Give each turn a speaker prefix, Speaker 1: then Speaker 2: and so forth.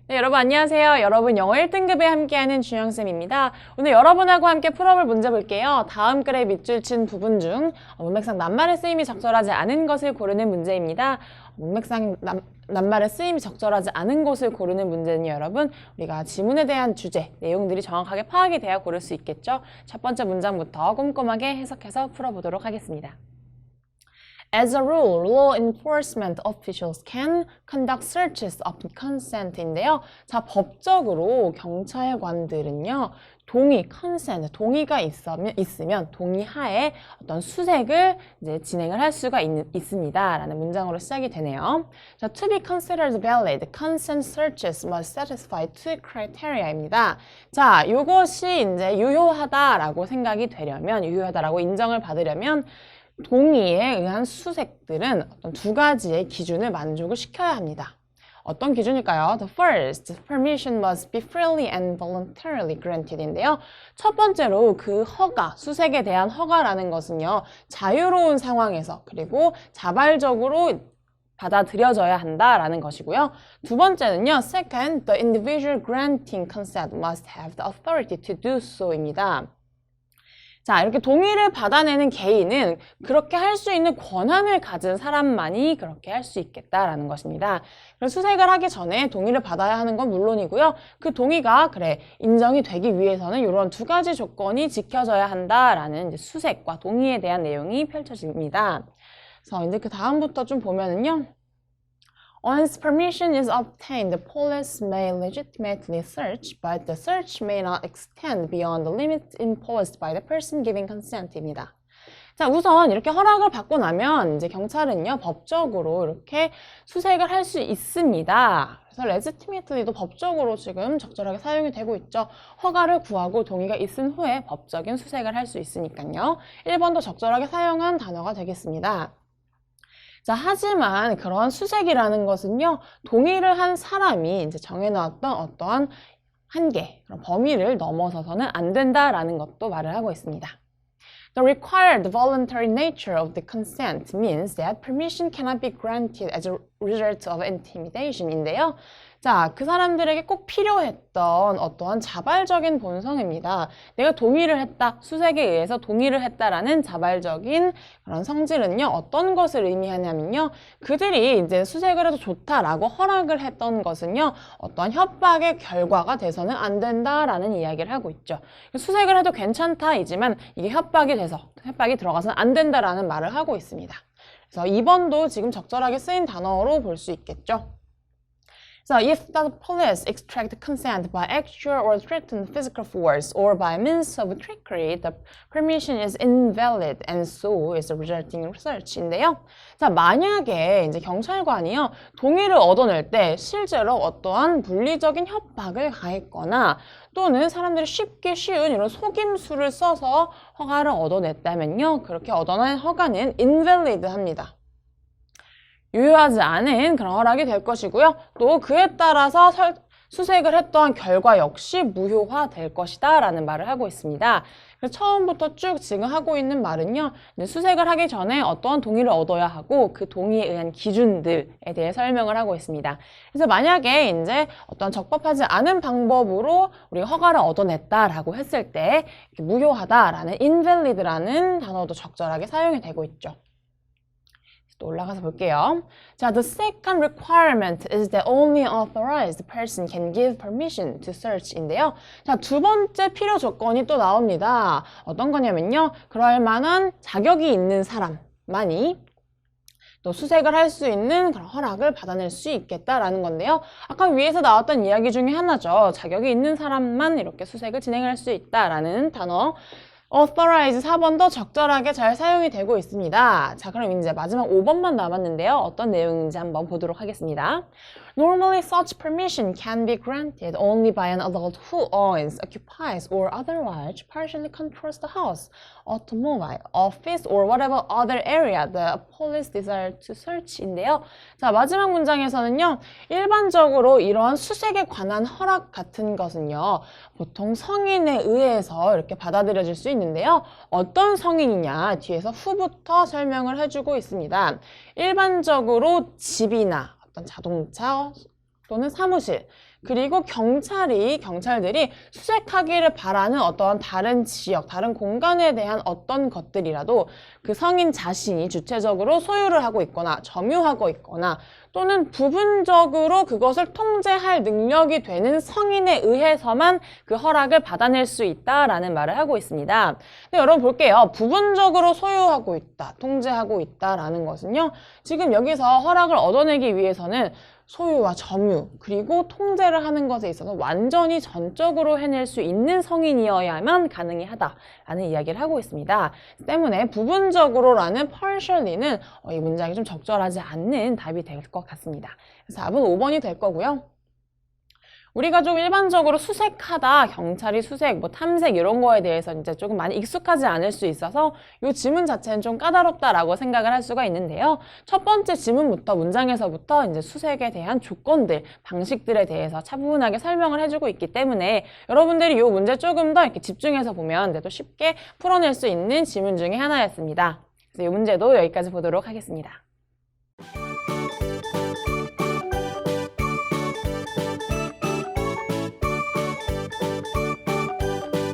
Speaker 1: 네, 여러분 안녕하세요. 여러분 영어 1등급에 함께하는 준영쌤입니다. 오늘 여러분하고 함께 풀어볼 문제 볼게요. 다음 글의 밑줄 친 부분 중 문맥상 낱말의 쓰임이 적절하지 않은 것을 고르는 문제입니다. 문맥상 낱말의 쓰임이 적절하지 않은 것을 고르는 문제는 여러분 우리가 지문에 대한 주제, 내용들이 정확하게 파악이 돼야 고를 수 있겠죠. 첫 번째 문장부터 꼼꼼하게 해석해서 풀어보도록 하겠습니다. As a rule, law enforcement officials can conduct searches of consent인데요. 자, 법적으로 경찰관들은요, consent, 동의가 있으면 동의하에 어떤 수색을 이제 진행을 할 수가 있습니다. 라는 문장으로 시작이 되네요. 자, to be considered valid, consent searches must satisfy two criteria입니다. 자, 이것이 이제 유효하다라고 생각이 되려면, 유효하다라고 인정을 받으려면 동의에 의한 수색들은 어떤 두 가지의 기준을 만족을 시켜야 합니다. 어떤 기준일까요? The first, permission must be freely and voluntarily granted인데요. 첫 번째로 그 허가, 수색에 대한 허가라는 것은요. 자유로운 상황에서 그리고 자발적으로 받아들여져야 한다라는 것이고요. 두 번째는요. Second, the individual granting consent must have the authority to do so입니다. 자, 이렇게 동의를 받아내는 개인은 그렇게 할 수 있는 권한을 가진 사람만이 그렇게 할 수 있겠다라는 것입니다. 그래서 수색을 하기 전에 동의를 받아야 하는 건 물론이고요. 그 동의가 인정이 되기 위해서는 이런 두 가지 조건이 지켜져야 한다라는 이제 수색과 동의에 대한 내용이 펼쳐집니다. 그래서 이제 그 다음부터 좀 보면은요. Once permission is obtained, the police may legitimately search, but the search may not extend beyond the limits imposed by the person giving consent입니다. 자, 우선 이렇게 허락을 받고 나면 이제 경찰은요, 법적으로 이렇게 수색을 할 수 있습니다. 그래서 legitimately도 법적으로 지금 적절하게 사용이 되고 있죠. 허가를 구하고 동의가 있은 후에 법적인 수색을 할 수 있으니까요. 1번도 적절하게 사용한 단어가 되겠습니다. 자, 하지만 그러한 수색이라는 것은요, 동의를 한 사람이 이제 정해놓았던 어떠한 한계, 그런 범위를 넘어서서는 안 된다라는 것도 말을 하고 있습니다. The required voluntary nature of the consent means that permission cannot be granted as a result of intimidation인데요. 자, 그 사람들에게 꼭 필요했던 어떠한 자발적인 본성입니다. 내가 동의를 했다, 수색에 의해서 동의를 했다라는 자발적인 그런 성질은요, 어떤 것을 의미하냐면요, 그들이 이제 수색을 해도 좋다라고 허락을 했던 것은요, 어떠한 협박의 결과가 돼서는 안 된다라는 이야기를 하고 있죠. 수색을 해도 괜찮다이지만 이게 협박이 들어가서는 안 된다라는 말을 하고 있습니다. 그래서 2번도 지금 적절하게 쓰인 단어로 볼 수 있겠죠. So, if the police extract consent by actual or threatened physical force or by means of trickery, the permission is invalid and so is the resulting search인데요. 자, 만약에 이제 경찰관이요, 동의를 얻어낼 때 실제로 어떠한 물리적인 협박을 가했거나 또는 사람들이 쉽게 쉬운 이런 속임수를 써서 허가를 얻어냈다면요, 그렇게 얻어낸 허가는 invalid 합니다. 유효하지 않은 그런 허락이 될 것이고요. 또 그에 따라서 수색을 했던 결과 역시 무효화될 것이다 라는 말을 하고 있습니다. 그래서 처음부터 쭉 지금 하고 있는 말은요. 수색을 하기 전에 어떠한 동의를 얻어야 하고 그 동의에 의한 기준들에 대해 설명을 하고 있습니다. 그래서 만약에 이제 어떤 적법하지 않은 방법으로 우리가 허가를 얻어냈다라고 했을 때 무효하다라는 invalid라는 단어도 적절하게 사용이 되고 있죠. 또 올라가서 볼게요. 자, the second requirement is that only authorized person can give permission to search인데요. 자, 두 번째 필요 조건이 또 나옵니다. 어떤 거냐면요. 그럴 만한 자격이 있는 사람만이 또 수색을 할 수 있는 그런 허락을 받아낼 수 있겠다라는 건데요. 아까 위에서 나왔던 이야기 중에 하나죠. 자격이 있는 사람만 이렇게 수색을 진행할 수 있다라는 단어. authorize 4번도 적절하게 잘 사용이 되고 있습니다. 자, 그럼 이제 마지막 5번만 남았는데요. 어떤 내용인지 한번 보도록 하겠습니다. Normally, such permission can be granted only by an adult who owns, occupies, or otherwise partially controls the house, automobile, office, or whatever other area the police desire to search인데요. 자, 마지막 문장에서는요. 일반적으로 이러한 수색에 관한 허락 같은 것은요. 보통 성인에 의해서 이렇게 받아들여질 수 있는데요. 어떤 성인이냐 뒤에서 후부터 설명을 해주고 있습니다. 일반적으로 집이나 어떤 자동차, 또는 사무실, 그리고 경찰들이 수색하기를 바라는 어떠한 다른 지역, 다른 공간에 대한 어떤 것들이라도 그 성인 자신이 주체적으로 소유를 하고 있거나 점유하고 있거나 또는 부분적으로 그것을 통제할 능력이 되는 성인에 의해서만 그 허락을 받아낼 수 있다라는 말을 하고 있습니다. 근데 여러분 볼게요. 부분적으로 소유하고 있다, 통제하고 있다라는 것은요. 지금 여기서 허락을 얻어내기 위해서는 소유와 점유, 그리고 통제를 하는 것에 있어서 완전히 전적으로 해낼 수 있는 성인이어야만 가능하다라는 이야기를 하고 있습니다. 때문에 부분적으로라는 partially는 이 문장이 좀 적절하지 않는 답이 될 것 같습니다. 그래서 답은 5번이 될 거고요. 우리가 좀 일반적으로 수색하다, 경찰이 수색, 탐색 이런 거에 대해서 이제 조금 많이 익숙하지 않을 수 있어서 이 지문 자체는 좀 까다롭다라고 생각을 할 수가 있는데요. 첫 번째 지문부터 문장에서부터 이제 수색에 대한 조건들, 방식들에 대해서 차분하게 설명을 해주고 있기 때문에 여러분들이 이 문제 조금 더 이렇게 집중해서 보면 또 쉽게 풀어낼 수 있는 지문 중에 하나였습니다. 그래서 이 문제도 여기까지 보도록 하겠습니다.